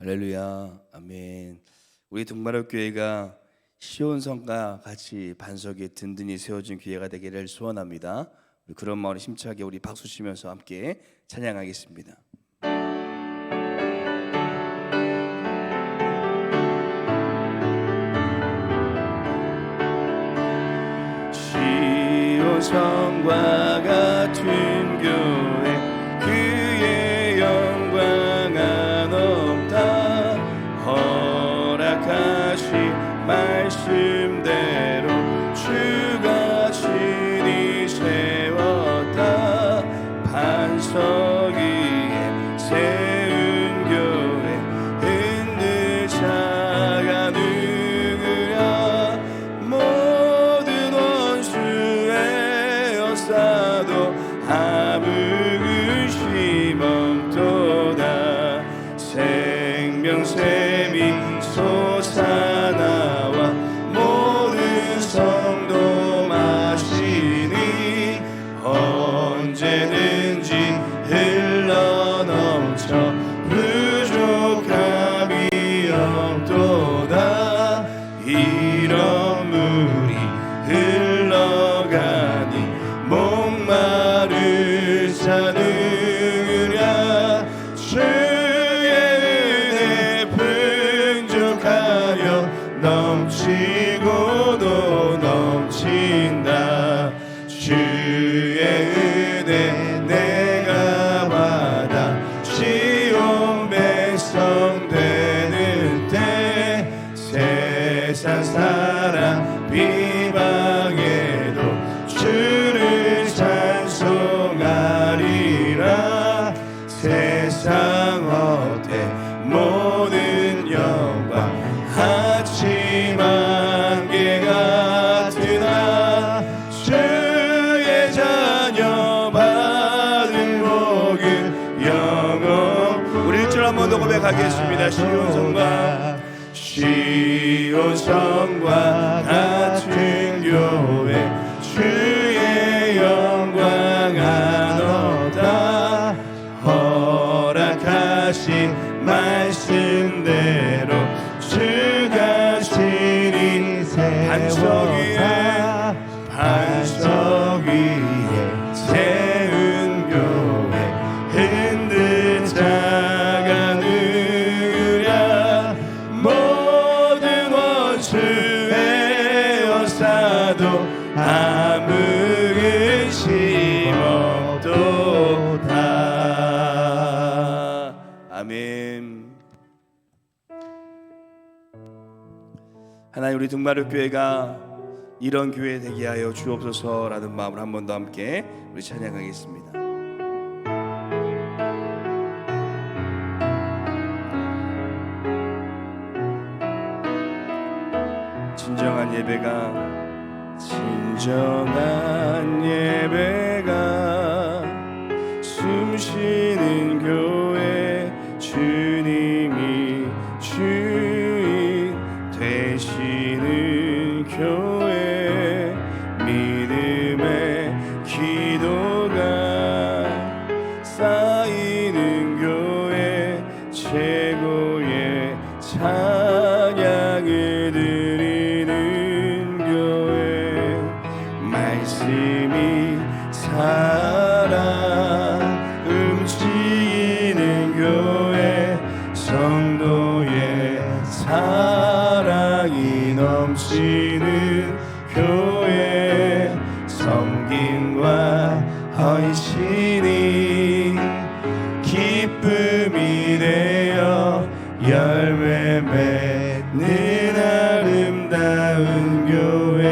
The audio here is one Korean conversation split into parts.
할렐루야, 아멘. 우리 동마력교회가 시온성과 같이 반석에 든든히 세워진 교회가 되기를 소원합니다. 그런 마음으로 힘차게 우리 박수 치면서 함께 찬양하겠습니다. 시온성과 같은 교회, 그의 영광은 없다. 허락하신 말씀대로 주가 친히 세웠다. 반석 위에 세운 교회, 흔들 자가 누구랴. 모든 원수의 역사도 아무 근심 없도다. 생명샘이 솟아나와 모든 성도 마시니 언제든지 흘러넘쳐 부족함이 없도다. 이런 물이 흘러가니 목마른 자 누구랴. 주의 은혜 풍족하여 넘치고도 넘친다. 주의 은혜 내가 받아 시온 백성 되는 때, 세상 사랑 비방에도 주를 찬송하리라. 세상 어때 모든 영광 아침 안개 같으나, 주의 자녀 받은 복은 영원. 우리 1절 한 번 더 고백하겠습니다. 시온성과 같은 교회, 주의 영광은 없다. 허락하신 말씀대로 주가 친히 세웠다. 반석 위에 세운 교회, 흔들 자가 누구랴. 모든 원수의 역사도 아무 근심 없도다. 아멘. 하나님, 우리 동마력교회가 이런 교회 되게 하여 주옵소서라는 마음으로 한 번 더 함께 우리 찬양하겠습니다. 진정한 예배가 숨쉬는 교회, 주님이 주인 되시는 교회, 믿음의 기도가 쌓이는 교회, 최고의 찬양을 드리는 교회, 말씀이 살아 움직이는 교회, 성도의 사랑이 넘치는 교회, 섬김과 헌신이 기쁨이 되어 열매 맺는 아름다운 교회,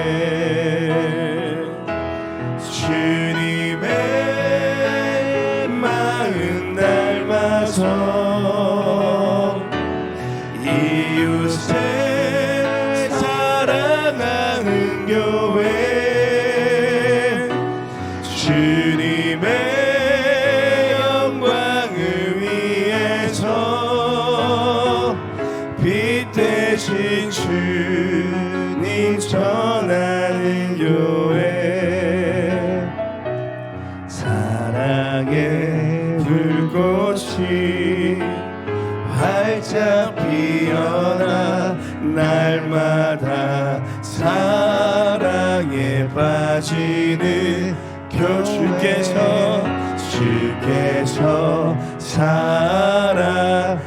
주님의 마음 닮아서 이웃을 사랑하는 교회, 주님의 영광을 위해서 빛 대신 주님 전하는 교회, 사랑의 불꽃이 활짝 활짝 피어나 날마다 사랑에 빠지는 주께서 사랑하는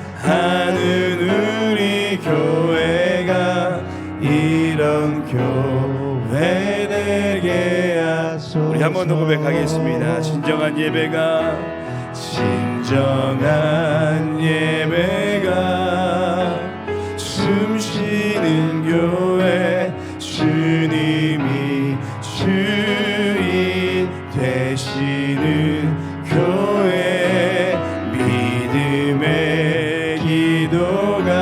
우리 교회가 이런 교회 되게 하소서. 우리 한 번 더 고백하겠습니다. 진정한 예배가 숨쉬는 교회, 주님이 주인 되시는 교회, 믿음의 기도가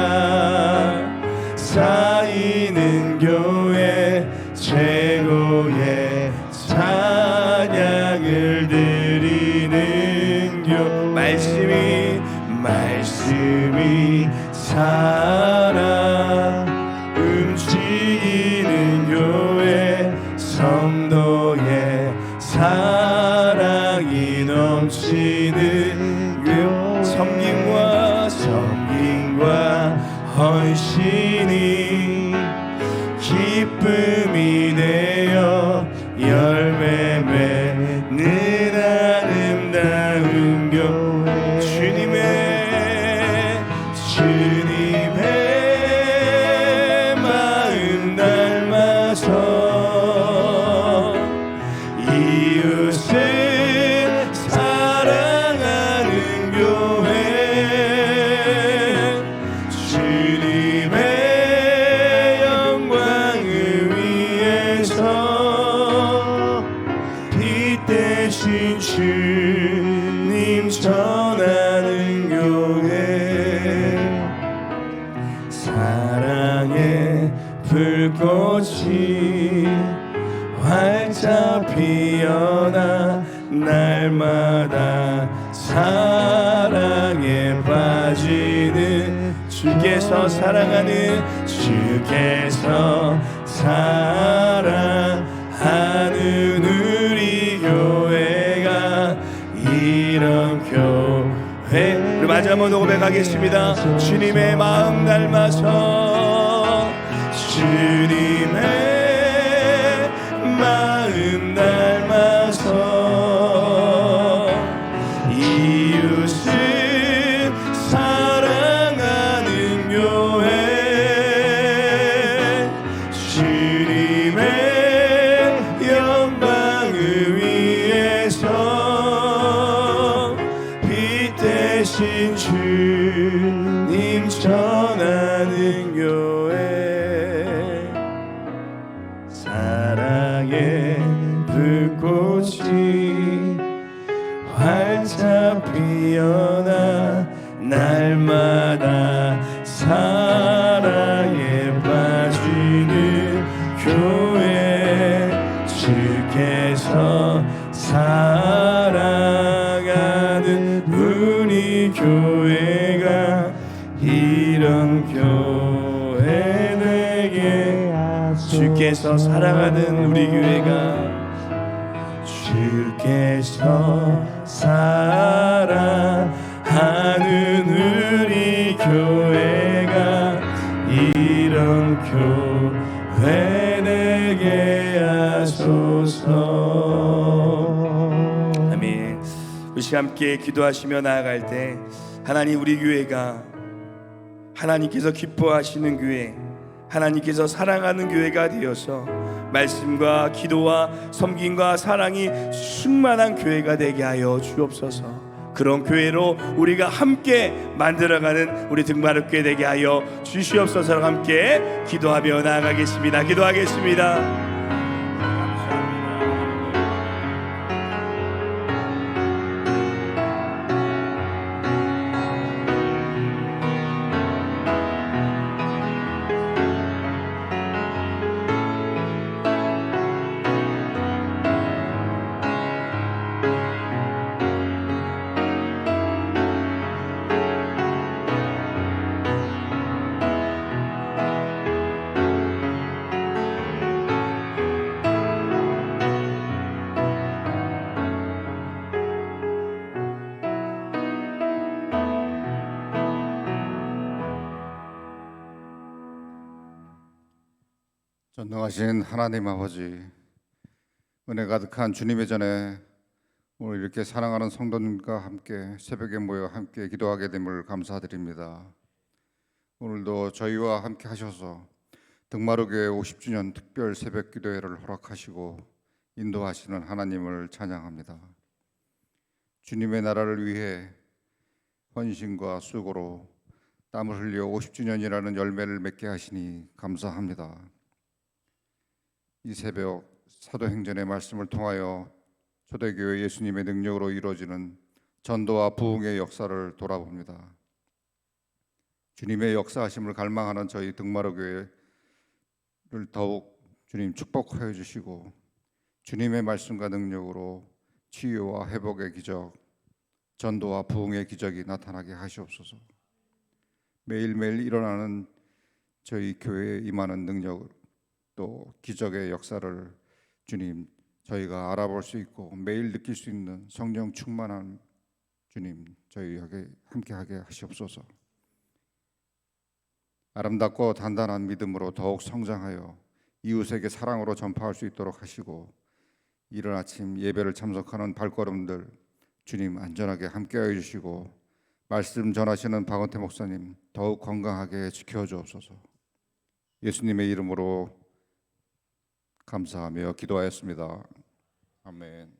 쌓이는 교회, 최고의 찬양을 드리는 교회, 말씀이 살아 움직이는 교회, 성도의 사랑이 넘치는 교회, 섬김과 헌신이 기쁨이 되어 열매 맺는 아름다운 교회, 주님의 마음 닮아서 이웃을 사랑하는 교회, 주님의 영광을 위해서 빛 대신 주님 전하는 교회, 사랑의 불꽃이 활짝 피어나 날마다 사랑에 빠지는 주께서 사랑하는 우리 교회가 이런 교회. 우리 마지막 한번 고백하겠습니다. 주님의 마음 닮아서, 주님의 마음 닮아서 이웃을 사랑하는 교회, 주님의 영광을 위해서 빛 대신 주님 전하는 교회, 사랑의 불꽃이 활짝 피어나 날마다 사랑에 빠지는 교회, 주께서 사랑하는 우리 교회가 이런 교회 되게 하소서. 주께서 사랑하는 우리 교회가, 주께서 사랑하는 우리 교회가 이런 교회 되게 하소서. 아멘. 우리 함께 기도하시며 나아갈 때, 하나님, 우리 교회가 하나님께서 기뻐하시는 교회, 하나님께서 사랑하는 교회가 되어서 말씀과 기도와 섬김과 사랑이 충만한 교회가 되게 하여 주옵소서. 그런 교회로 우리가 함께 만들어가는 우리 등마룻교회 되게 하여 주시옵소서. 함께 기도하며 나아가겠습니다. 기도하겠습니다. 전능하신 하나님 아버지, 은혜 가득한 주님의 전에 오늘 이렇게 사랑하는 성도님과 함께 새벽에 모여 함께 기도하게 됨을 감사드립니다. 오늘도 저희와 함께 하셔서 등마루교회 50주년 특별 새벽 기도회를 허락하시고 인도하시는 하나님을 찬양합니다. 주님의 나라를 위해 헌신과 수고로 땀을 흘려 50주년이라는 열매를 맺게 하시니 감사합니다. 이 새벽 사도행전의 말씀을 통하여 초대교회 예수님의 능력으로 이루어지는 전도와 부흥의 역사를 돌아봅니다. 주님의 역사하심을 갈망하는 저희 등마루교회를 더욱 주님 축복하여 주시고 주님의 말씀과 능력으로 치유와 회복의 기적, 전도와 부흥의 기적이 나타나게 하시옵소서. 매일매일 일어나는 저희 교회에 임하는 능력, 또 기적의 역사를 주님 저희가 알아볼 수 있고 매일 느낄 수 있는 성령 충만한 주님 저희에게 함께하게 하시옵소서. 아름답고 단단한 믿음으로 더욱 성장하여 이웃에게 사랑으로 전파할 수 있도록 하시고 이른 아침 예배를 참석하는 발걸음들 주님 안전하게 함께하여 주시고 말씀 전하시는 박은태 목사님 더욱 건강하게 지켜주옵소서. 예수님의 이름으로 감사하며 기도하였습니다. 아멘.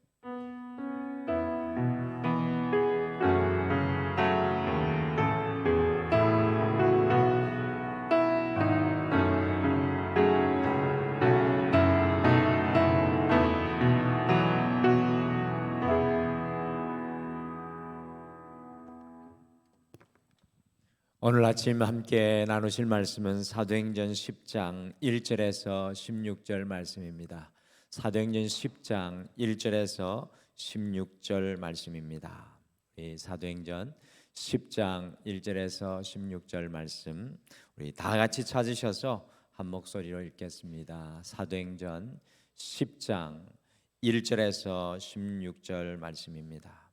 오늘 아침 함께 나누실 말씀은 사도행전 10장 1절에서 16절 말씀입니다. 사도행전 10장 1절에서 16절 말씀입니다. 우리 사도행전 10장 1절에서 16절 말씀 우리 다 같이 찾으셔서 한 목소리로 읽겠습니다. 사도행전 10장 1절에서 16절 말씀입니다.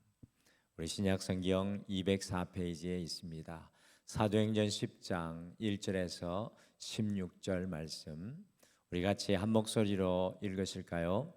우리 신약성경 204페이지에 있습니다. 사도행전 10장 1절에서 16절 말씀 우리 같이 한 목소리로 읽으실까요?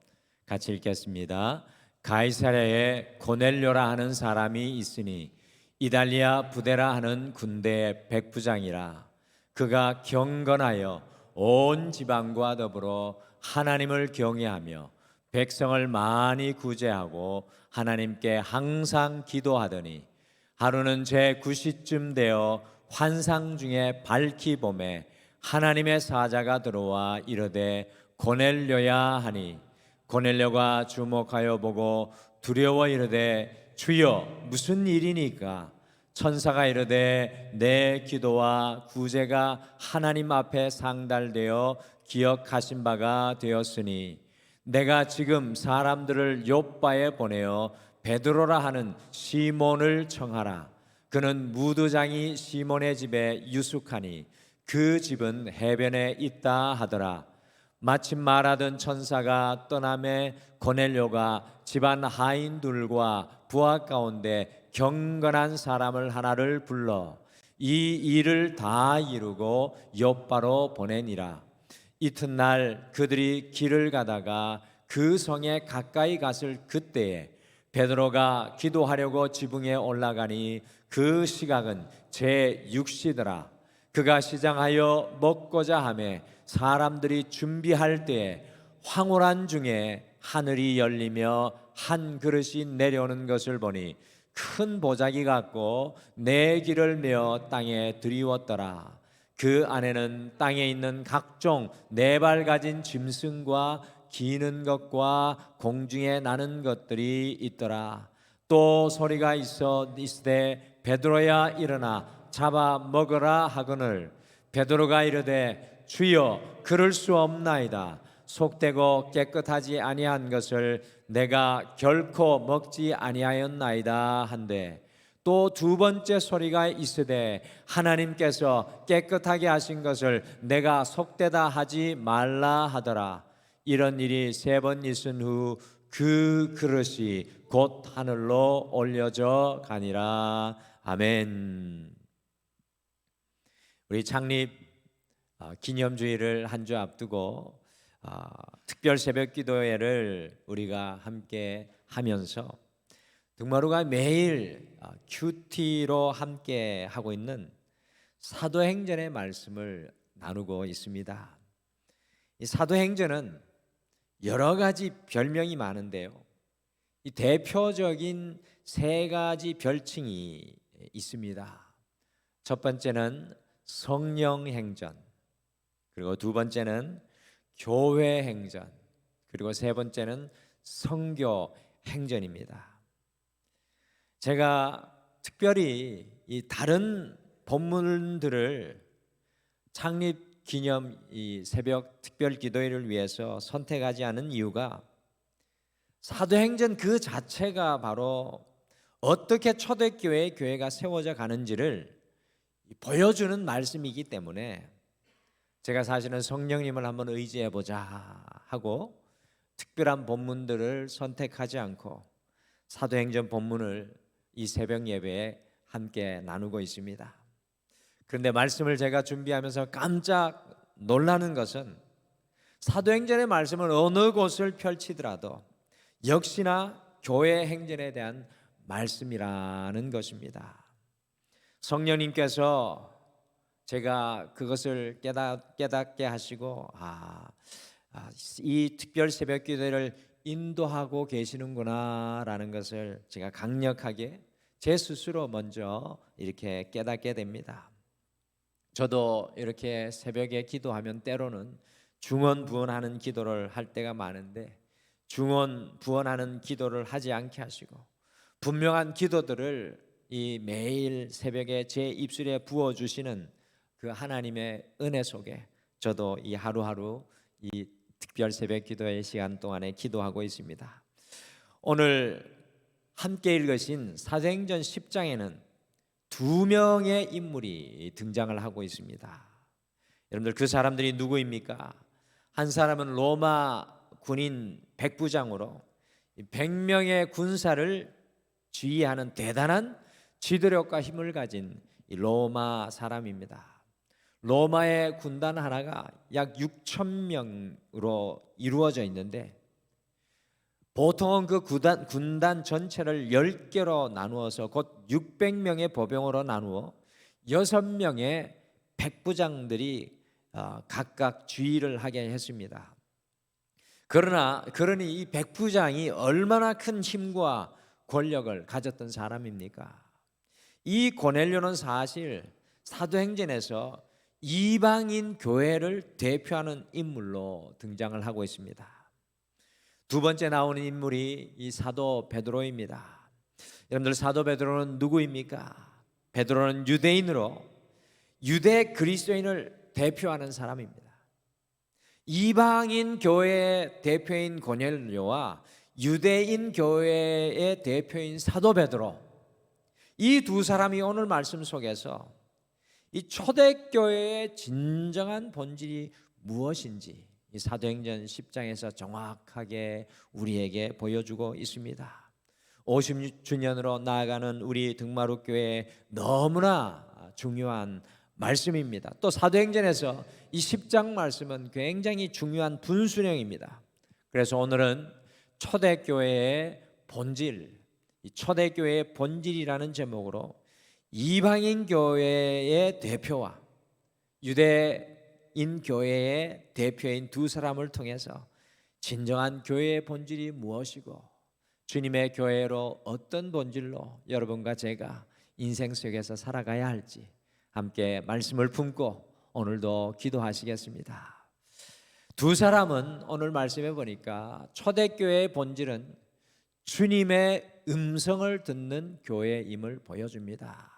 같이 읽겠습니다. 가이사랴에 고넬료라 하는 사람이 있으니 이달리아 부데라 하는 군대의 백부장이라. 그가 경건하여 온 지방과 더불어 하나님을 경외하며 백성을 많이 구제하고 하나님께 항상 기도하더니 하루는 제9시쯤 되어 환상 중에 밝히 보매 하나님의 사자가 들어와 이르되 고넬료야 하니 고넬료가 주목하여 보고 두려워 이르되 주여 무슨 일이니까? 천사가 이르되 내 기도와 구제가 하나님 앞에 상달되어 기억하신 바가 되었으니 내가 지금 사람들을 욥바에 보내어 베드로라 하는 시몬을 청하라. 그는 무도장이 시몬의 집에 유숙하니 그 집은 해변에 있다 하더라. 마침 말하던 천사가 떠남에 고넬료가 집안 하인들과 부하 가운데 경건한 사람을 하나를 불러 이 일을 다 이루고 욥바로 보내니라. 이튿날 그들이 길을 가다가 그 성에 가까이 갔을 그때에 베드로가 기도하려고 지붕에 올라가니 그 시각은 제6시더라. 그가 시장하여 먹고자 하매 사람들이 준비할 때에 황홀한 중에 하늘이 열리며 한 그릇이 내려오는 것을 보니 큰 보자기 같고 네 길을 메어 땅에 들이웠더라. 그 안에는 땅에 있는 각종 네 발 가진 짐승과 기는 것과 공중에 나는 것들이 있더라. 또 소리가 있으되 베드로야 일어나 잡아 먹으라 하거늘 베드로가 이르되 주여 그럴 수 없나이다. 속되고 깨끗하지 아니한 것을 내가 결코 먹지 아니하였나이다 한데 또 두 번째 소리가 있으되 하나님께서 깨끗하게 하신 것을 내가 속되다 하지 말라 하더라. 이런 일이 세 번 있은 후 그 그릇이 곧 하늘로 올려져 가니라. 아멘. 우리 창립 기념주의를 한 주 앞두고 특별 새벽 기도회를 우리가 함께 하면서 등마루가 매일 큐티로 함께 하고 있는 사도행전의 말씀을 나누고 있습니다. 이 사도행전은 여러 가지 별명이 많은데요, 이 대표적인 세 가지 별칭이 있습니다. 첫 번째는 성령행전, 그리고 두 번째는 교회행전, 그리고 세 번째는 선교행전입니다. 제가 특별히 이 다른 본문들을 창립 기념 이 새벽 특별 기도회를 위해서 선택하지 않은 이유가, 사도행전 그 자체가 바로 어떻게 초대교회 교회가 세워져 가는지를 보여주는 말씀이기 때문에 제가 사실은 성령님을 한번 의지해 보자 하고 특별한 본문들을 선택하지 않고 사도행전 본문을 이 새벽 예배에 함께 나누고 있습니다. 그런데 말씀을 제가 준비하면서 깜짝 놀라는 것은, 사도행전의 말씀을 어느 곳을 펼치더라도 역시나 교회 행전에 대한 말씀이라는 것입니다. 성령님께서 제가 그것을 깨닫게 하시고 이 특별 새벽 기도를 인도하고 계시는구나라는 것을 제가 강력하게 제 스스로 먼저 이렇게 깨닫게 됩니다. 저도 이렇게 새벽에 기도하면 때로는 중언부언하는 기도를 할 때가 많은데, 중언부언하는 기도를 하지 않게 하시고 분명한 기도들을 이 매일 새벽에 제 입술에 부어주시는 그 하나님의 은혜 속에 저도 이 하루하루 이 특별 새벽 기도의 시간 동안에 기도하고 있습니다. 오늘 함께 읽으신 사도행전 10장에는 두 명의 인물이 등장을 하고 있습니다. 여러분들, 그 사람들이 누구입니까? 한 사람은 로마 군인 백부장으로 100명의 군사를 지휘하는 대단한 지도력과 힘을 가진 이 로마 사람입니다. 로마의 군단 하나가 약 6,000명으로 이루어져 있는데, 보통은 그 군단 전체를 10개로 나누어서 곧 600명의 보병으로 나누어 6명의 백부장들이 각각 지휘를 하게 했습니다. 그러니 이 백부장이 얼마나 큰 힘과 권력을 가졌던 사람입니까? 이 고넬료는 사실 사도행전에서 이방인 교회를 대표하는 인물로 등장을 하고 있습니다. 두 번째 나오는 인물이 이 사도 베드로입니다. 여러분들, 사도 베드로는 누구입니까? 베드로는 유대인으로 유대 그리스도인을 대표하는 사람입니다. 이방인 교회의 대표인 고넬료와 유대인 교회의 대표인 사도 베드로, 이 두 사람이 오늘 말씀 속에서 이 초대교회의 진정한 본질이 무엇인지 이 사도행전 10장에서 정확하게 우리에게 보여주고 있습니다. 50주년으로 나아가는 우리 등마루 교회에 너무나 중요한 말씀입니다. 또 사도행전에서 이 10장 말씀은 굉장히 중요한 분수령입니다. 그래서 오늘은 초대교회의 본질, 이 초대교회의 본질이라는 제목으로 이방인 교회의 대표와 유대인 교회의 대표인 두 사람을 통해서 진정한 교회의 본질이 무엇이고 주님의 교회로 어떤 본질로 여러분과 제가 인생 속에서 살아가야 할지 함께 말씀을 품고 오늘도 기도하시겠습니다. 두 사람은 오늘 말씀해 보니까 초대교회의 본질은 주님의 음성을 듣는 교회임을 보여줍니다.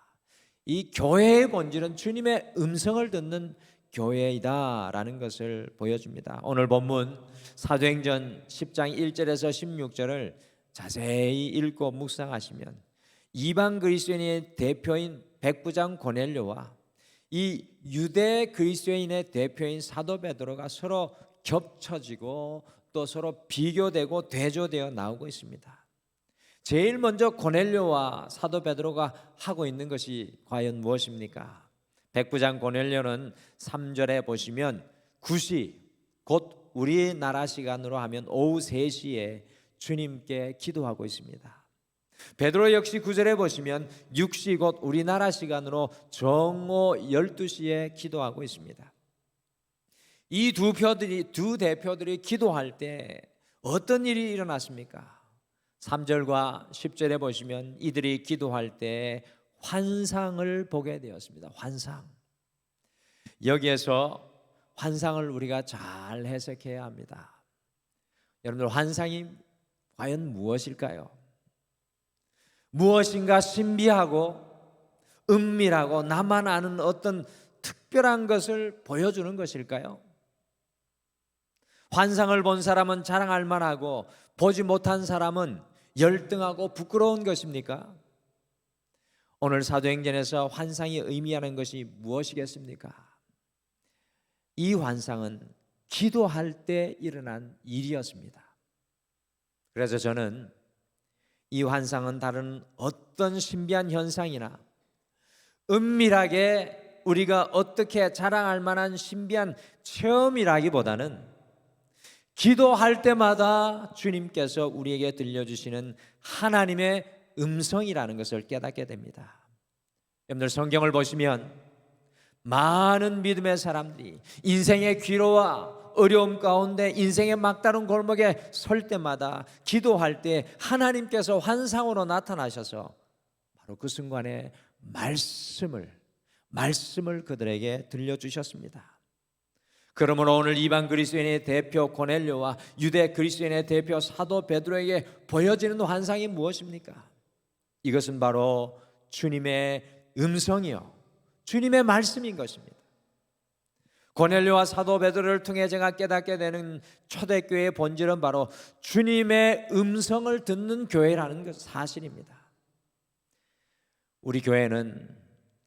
이 교회의 본질은 주님의 음성을 듣는 교회이다라는 것을 보여줍니다. 오늘 본문 사도행전 10장 1절에서 16절을 자세히 읽고 묵상하시면 이방 그리스도인의 대표인 백부장 고넬료와 이 유대 그리스도인의 대표인 사도 베드로가 서로 겹쳐지고 또 서로 비교되고 대조되어 나오고 있습니다. 제일 먼저 고넬료와 사도 베드로가 하고 있는 것이 과연 무엇입니까? 백부장 고넬료는 3절에 보시면 굿이 곧 우리나라 시간으로 하면 오후 3시에 주님께 기도하고 있습니다. 베드로 역시 9절에 보시면 6시 곧 우리나라 시간으로 정오 12시에 기도하고 있습니다. 이 두 대표들이 기도할 때 어떤 일이 일어났습니까? 3절과 10절에 보시면 이들이 기도할 때 환상을 보게 되었습니다. 환상. 여기에서 환상을 우리가 잘 해석해야 합니다. 여러분들, 환상이 과연 무엇일까요? 무엇인가 신비하고 은밀하고 나만 아는 어떤 특별한 것을 보여주는 것일까요? 환상을 본 사람은 자랑할 만하고 보지 못한 사람은 열등하고 부끄러운 것입니까? 오늘 사도행전에서 환상이 의미하는 것이 무엇이겠습니까? 이 환상은 기도할 때 일어난 일이었습니다. 그래서 저는 이 환상은 다른 어떤 신비한 현상이나 은밀하게 우리가 어떻게 자랑할 만한 신비한 체험이라기보다는 기도할 때마다 주님께서 우리에게 들려주시는 하나님의 음성이라는 것을 깨닫게 됩니다. 여러분들, 성경을 보시면 많은 믿음의 사람들이 인생의 기로와 어려움 가운데 인생의 막다른 골목에 설 때마다 기도할 때 하나님께서 환상으로 나타나셔서 바로 그 순간에 말씀을 그들에게 들려주셨습니다. 그러므로 오늘 이방 그리스도인의 대표 고넬료와 유대 그리스도인의 대표 사도 베드로에게 보여지는 환상이 무엇입니까? 이것은 바로 주님의 음성이요, 주님의 말씀인 것입니다. 고넬료와 사도 베드로를 통해 제가 깨닫게 되는 초대교회의 본질은 바로 주님의 음성을 듣는 교회라는 것 사실입니다. 우리 교회는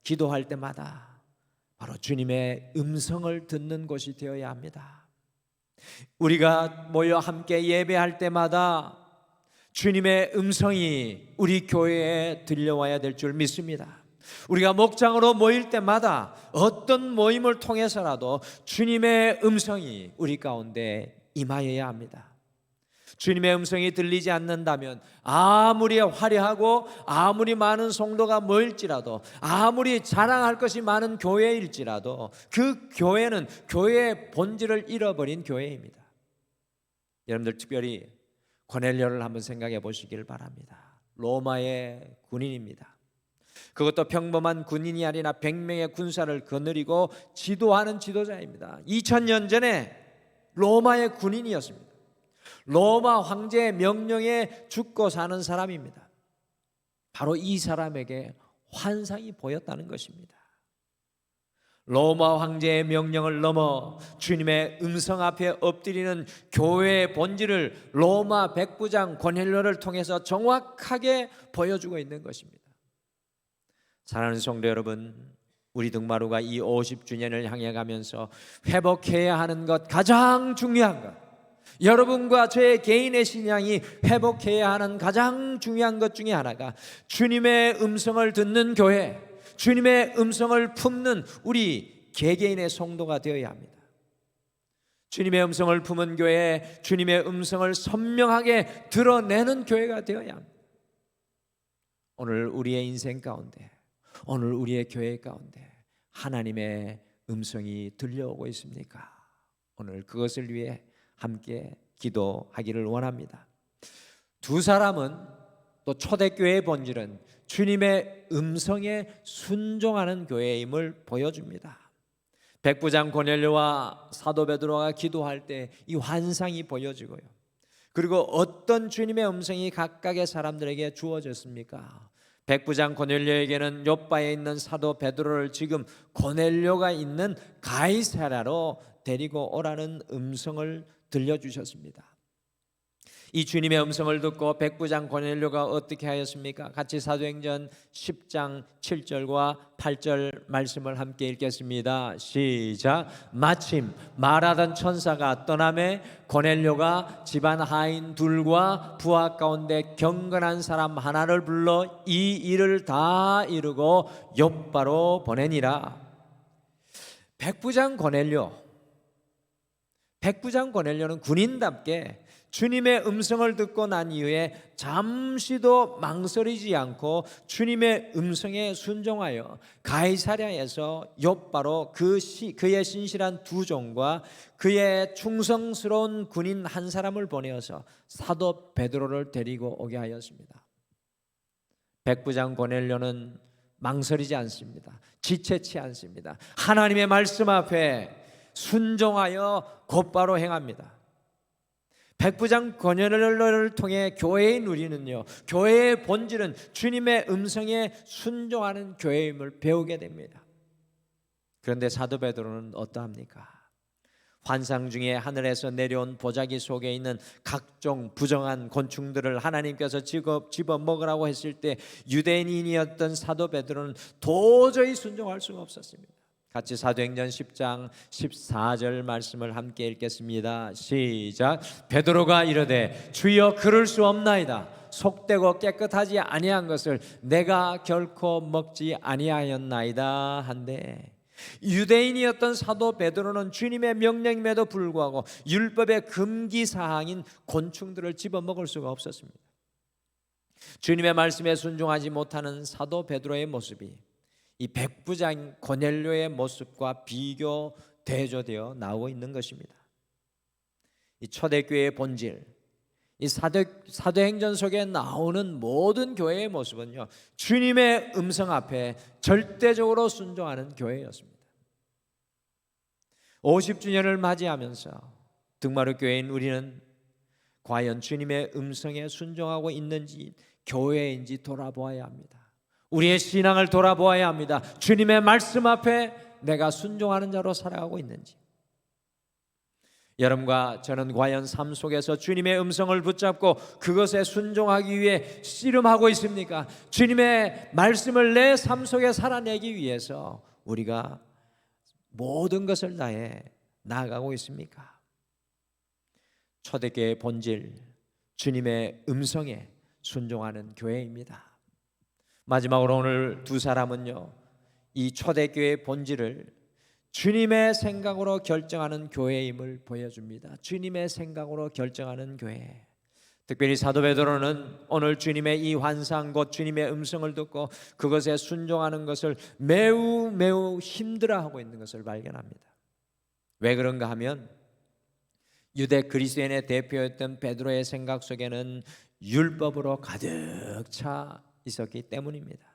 기도할 때마다 바로 주님의 음성을 듣는 곳이 되어야 합니다. 우리가 모여 함께 예배할 때마다 주님의 음성이 우리 교회에 들려와야 될 줄 믿습니다. 우리가 목장으로 모일 때마다 어떤 모임을 통해서라도 주님의 음성이 우리 가운데 임하여야 합니다. 주님의 음성이 들리지 않는다면 아무리 화려하고 아무리 많은 성도가 모일지라도 아무리 자랑할 것이 많은 교회일지라도 그 교회는 교회의 본질을 잃어버린 교회입니다. 여러분들, 특별히 고넬료를 한번 생각해 보시길 바랍니다. 로마의 군인입니다. 그것도 평범한 군인이 아니라 100명의 군사를 거느리고 지도하는 지도자입니다. 2000년 전에 로마의 군인이었습니다. 로마 황제의 명령에 죽고 사는 사람입니다. 바로 이 사람에게 환상이 보였다는 것입니다. 로마 황제의 명령을 넘어 주님의 음성 앞에 엎드리는 교회의 본질을 로마 백부장 고넬료를 통해서 정확하게 보여주고 있는 것입니다. 사랑하는 성도 여러분, 우리 등마루가 이 50주년을 향해 가면서 회복해야 하는 것, 가장 중요한 것, 여러분과 저의 개인의 신앙이 회복해야 하는 가장 중요한 것 중에 하나가 주님의 음성을 듣는 교회, 주님의 음성을 품는 우리 개개인의 성도가 되어야 합니다. 주님의 음성을 품은 교회, 주님의 음성을 선명하게 드러내는 교회가 되어야 합니다. 오늘 우리의 인생 가운데, 오늘 우리의 교회 가운데 하나님의 음성이 들려오고 있습니까? 오늘 그것을 위해 함께 기도하기를 원합니다. 두 사람은, 또 초대교회의 본질은 주님의 음성에 순종하는 교회임을 보여줍니다. 백부장 고넬료와 사도 베드로가 기도할 때 이 환상이 보여지고요. 그리고 어떤 주님의 음성이 각각의 사람들에게 주어졌습니까? 백부장 고넬료에게는 요바에 있는 사도 베드로를 지금 고넬료가 있는 가이사랴로 데리고 오라는 음성을 들려주셨습니다. 이 주님의 음성을 듣고 백부장 고넬료가 어떻게 하였습니까? 같이 사도행전 10장 7절과 8절 말씀을 함께 읽겠습니다. 시작. 마침 말하던 천사가 떠나매 고넬료가 집안 하인 둘과 부하 가운데 경건한 사람 하나를 불러 이 일을 다 이루고 욥바로 보내니라. 백부장 고넬료, 백부장 고넬료는 군인답게 주님의 음성을 듣고 난 이후에 잠시도 망설이지 않고 주님의 음성에 순종하여 가이사랴에서 욥바로 그의 신실한 두 종과 그의 충성스러운 군인 한 사람을 보내어서 사도 베드로를 데리고 오게 하였습니다. 백부장 고넬료는 망설이지 않습니다. 지체치 않습니다. 하나님의 말씀 앞에 순종하여 곧바로 행합니다. 백부장 고넬료를 통해 교회의 누리는요, 교회의 본질은 주님의 음성에 순종하는 교회임을 배우게 됩니다. 그런데 사도 베드로는 어떠합니까? 환상 중에 하늘에서 내려온 보자기 속에 있는 각종 부정한 곤충들을 하나님께서 집어 먹으라고 했을 때 유대인이었던 사도 베드로는 도저히 순종할 수가 없었습니다. 같이 사도행전 10장 14절 말씀을 함께 읽겠습니다. 시작. 베드로가 이르되 주여 그럴 수 없나이다. 속되고 깨끗하지 아니한 것을 내가 결코 먹지 아니하였나이다 한데, 유대인이었던 사도 베드로는 주님의 명령임에도 불구하고 율법의 금기 사항인 곤충들을 집어먹을 수가 없었습니다. 주님의 말씀에 순종하지 못하는 사도 베드로의 모습이 이 백부장 고넬료의 모습과 비교 대조되어 나오고 있는 것입니다. 이 초대교회의 본질, 이 사도행전 속에 나오는 모든 교회의 모습은요, 주님의 음성 앞에 절대적으로 순종하는 교회였습니다. 50주년을 맞이하면서 등마루 교회인 우리는 과연 주님의 음성에 순종하고 있는지, 교회인지 돌아보아야 합니다. 우리의 신앙을 돌아보아야 합니다. 주님의 말씀 앞에 내가 순종하는 자로 살아가고 있는지. 여러분과 저는 과연 삶 속에서 주님의 음성을 붙잡고 그것에 순종하기 위해 씨름하고 있습니까? 주님의 말씀을 내 삶 속에 살아내기 위해서 우리가 모든 것을 다해 나아가고 있습니까? 초대교회의 본질, 주님의 음성에 순종하는 교회입니다. 마지막으로 오늘 두 사람은요, 이 초대교회의 본질을 주님의 생각으로 결정하는 교회임을 보여줍니다. 주님의 생각으로 결정하는 교회. 특별히 사도 베드로는 오늘 주님의 이 환상, 곧 주님의 음성을 듣고 그것에 순종하는 것을 매우 매우 힘들어하고 있는 것을 발견합니다. 왜 그런가 하면 유대 그리스도인의 대표였던 베드로의 생각 속에는 율법으로 가득 차 있었기 때문입니다.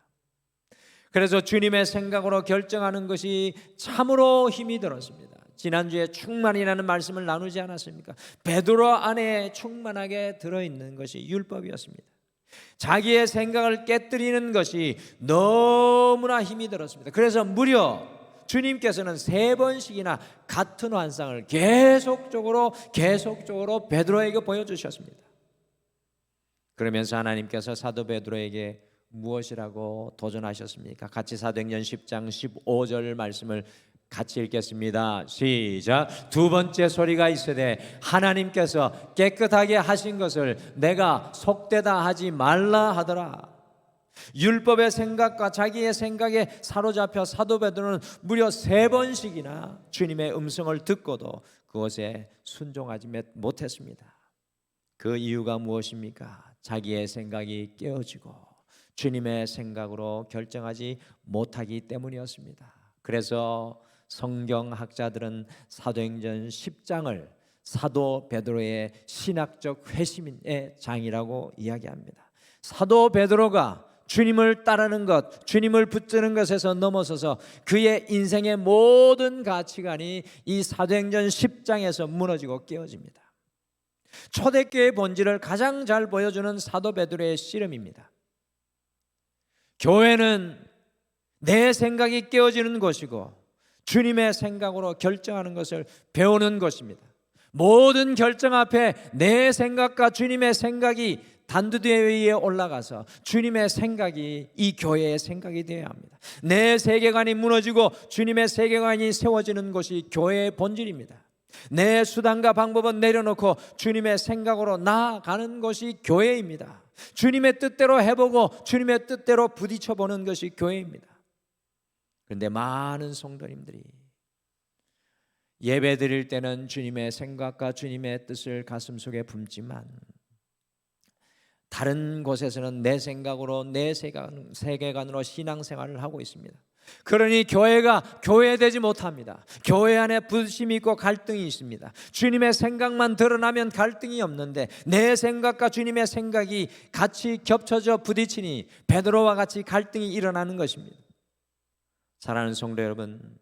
그래서 주님의 생각으로 결정하는 것이 참으로 힘이 들었습니다. 지난주에 충만이라는 말씀을 나누지 않았습니까? 베드로 안에 충만하게 들어있는 것이 율법이었습니다. 자기의 생각을 깨뜨리는 것이 너무나 힘이 들었습니다. 그래서 무려 주님께서는 3번씩이나 같은 환상을 계속적으로 베드로에게 보여주셨습니다. 그러면서 하나님께서 사도 베드로에게 무엇이라고 도전하셨습니까? 같이 사도행전 10장 15절 말씀을 같이 읽겠습니다. 시작. 두 번째 소리가 있으되 하나님께서 깨끗하게 하신 것을 내가 속되다 하지 말라 하더라. 율법의 생각과 자기의 생각에 사로잡혀 사도 베드로는 무려 3번씩이나 주님의 음성을 듣고도 그것에 순종하지 못했습니다. 그 이유가 무엇입니까? 자기의 생각이 깨어지고 주님의 생각으로 결정하지 못하기 때문이었습니다. 그래서 성경학자들은 사도행전 10장을 사도 베드로의 신학적 회심의 장이라고 이야기합니다. 사도 베드로가 주님을 따르는 것, 주님을 붙드는 것에서 넘어서서 그의 인생의 모든 가치관이 이 사도행전 10장에서 무너지고 깨어집니다. 초대교회의 본질을 가장 잘 보여주는 사도 베드로의 씨름입니다. 교회는 내 생각이 깨어지는 것이고 주님의 생각으로 결정하는 것을 배우는 것입니다. 모든 결정 앞에 내 생각과 주님의 생각이 단두대 위에 올라가서 주님의 생각이 이 교회의 생각이 되어야 합니다. 내 세계관이 무너지고 주님의 세계관이 세워지는 것이 교회의 본질입니다. 내 수단과 방법은 내려놓고 주님의 생각으로 나아가는 것이 교회입니다. 주님의 뜻대로 해보고 주님의 뜻대로 부딪혀보는 것이 교회입니다. 그런데 많은 성도님들이 예배 드릴 때는 주님의 생각과 주님의 뜻을 가슴속에 품지만 다른 곳에서는 내 생각으로 내 세계관으로 신앙생활을 하고 있습니다. 그러니 교회가 교회되지 못합니다. 교회 안에 부심이 있고 갈등이 있습니다. 주님의 생각만 드러나면 갈등이 없는데 내 생각과 주님의 생각이 같이 겹쳐져 부딪히니 베드로와 같이 갈등이 일어나는 것입니다. 사랑하는 성도 여러분,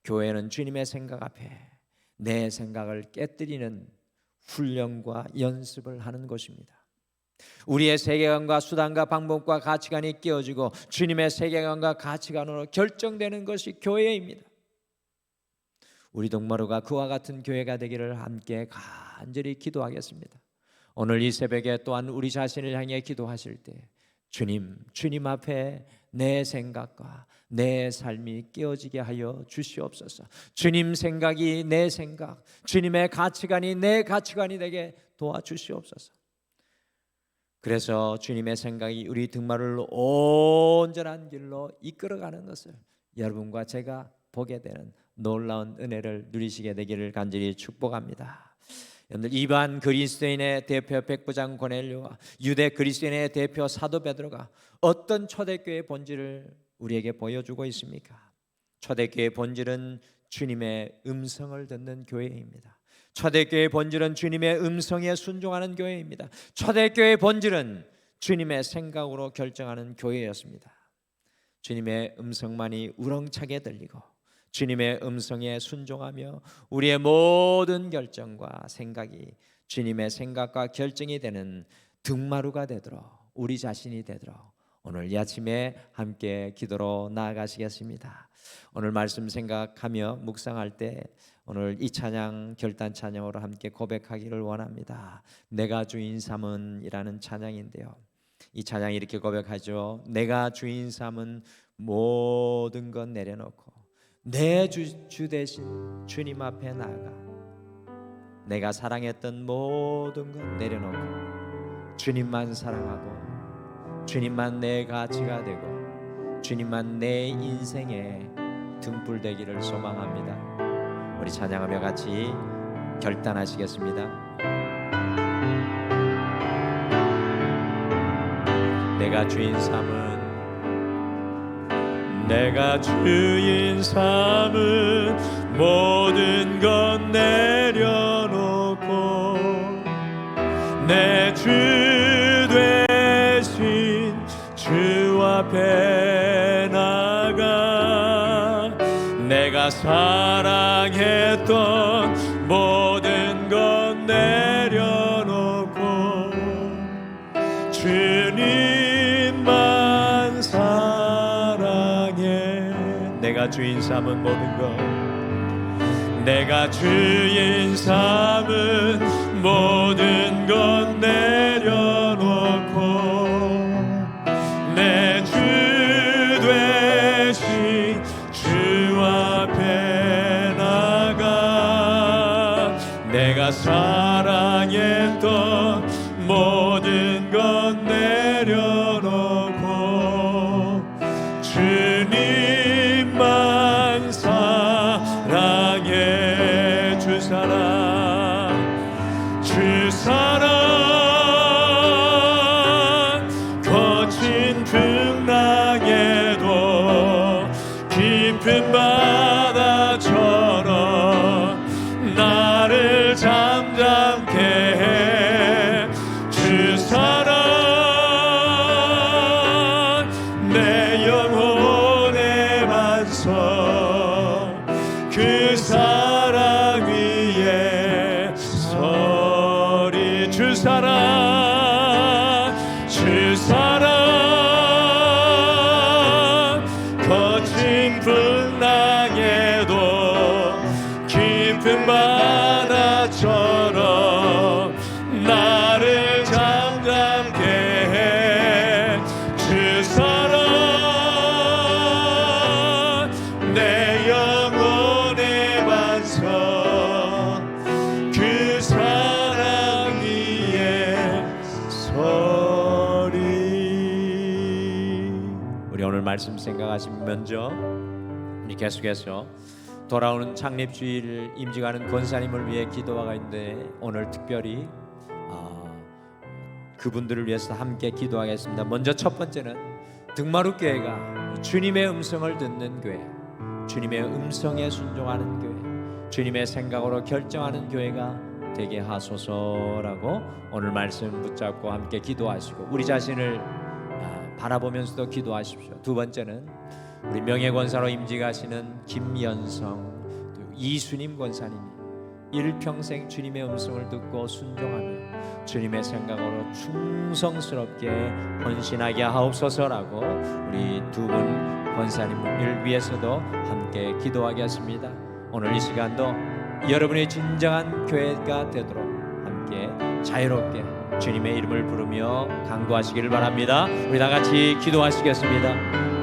교회는 주님의 생각 앞에 내 생각을 깨뜨리는 훈련과 연습을 하는 것입니다. 우리의 세계관과 수단과 방법과 가치관이 끼워지고 주님의 세계관과 가치관으로 결정되는 것이 교회입니다. 우리 동마루가 그와 같은 교회가 되기를 함께 간절히 기도하겠습니다. 오늘 이 새벽에 또한 우리 자신을 향해 기도하실 때 주님 앞에 내 생각과 내 삶이 깨어지게 하여 주시옵소서. 주님 생각이 내 생각, 주님의 가치관이 내 가치관이 되게 도와주시옵소서. 그래서 주님의 생각이 우리 등마를 온전한 길로 이끌어가는 것을 여러분과 제가 보게 되는 놀라운 은혜를 누리시게 되기를 간절히 축복합니다. 여러분들, 이반 그리스도인의 대표 백부장 고넬료와 유대 그리스도인의 대표 사도 베드로가 어떤 초대교회의 본질을 우리에게 보여주고 있습니까? 초대교회의 본질은 주님의 음성을 듣는 교회입니다. 초대교회의 본질은 주님의 음성에 순종하는 교회입니다. 초대교회의 본질은 주님의 생각으로 결정하는 교회였습니다. 주님의 음성만이 우렁차게 들리고 주님의 음성에 순종하며 우리의 모든 결정과 생각이 주님의 생각과 결정이 되는 등마루가 되도록, 우리 자신이 되도록 오늘 이 아침에 함께 기도로 나아가시겠습니다. 오늘 말씀 생각하며 묵상할 때 오늘 이 찬양 결단 찬양으로 함께 고백하기를 원합니다. 내가 주인 삼은 이라는 찬양인데요, 이 찬양이 이렇게 고백하죠. 내가 주인 삼은 모든 것 내려놓고 내 주 대신 주님 앞에 나아가 내가 사랑했던 모든 것 내려놓고 주님만 사랑하고 주님만 내 가치가 되고 주님만 내 인생의 등불 되기를 소망합니다. 우리 찬양하며 같이 결단하시겠습니다. 내가 주인 삼은 모든 것 내려놓고 내 주 되신 주 앞에 나가 내가 사랑했던 모든 것 내려놓고 주님만 사랑해. 내가 주인 삼은 모든 것, 내가 주인 삼은 모든 것 내려놓고 내 주 되신 주 앞에 나가 내가 사랑했던 모든 것 내려놓고 주님만 사랑해. 주 사랑 거친 풍랑에도 깊은 바다처럼 나를 잠잠케 해. 주 사랑 내 영혼의 반석 그 사랑 위에 서리. 주 사랑 거친 풍랑에도 깊은 바다처럼 나를 잠잠케 해. 주 사랑 내 영혼의 반석 그 사랑 위에 서리. 우리 오늘 말씀 생각하시면 먼저 우리 계속해서 돌아오는 창립주의를 임직하는 권사님을 위해 기도가 있는데 오늘 특별히 그분들을 위해서 함께 기도하겠습니다. 먼저 첫 번째는 등마루 교회가 주님의 음성을 듣는 교회, 주님의 음성에 순종하는 교회, 주님의 생각으로 결정하는 교회가 되게 하소서라고 오늘 말씀 붙잡고 함께 기도하시고 우리 자신을 바라보면서도 기도하십시오. 두 번째는 우리 명예권사로 임직하시는 김연성 또 이수님 권사님이 일평생 주님의 음성을 듣고 순종하며 주님의 생각으로 충성스럽게 헌신하게 하옵소서라고 우리 두 분 권사님을 위해서도 함께 기도하겠습니다. 오늘 이 시간도 여러분의 진정한 교회가 되도록 함께 자유롭게 주님의 이름을 부르며 강구하시기를 바랍니다. 우리 다 같이 기도하시겠습니다.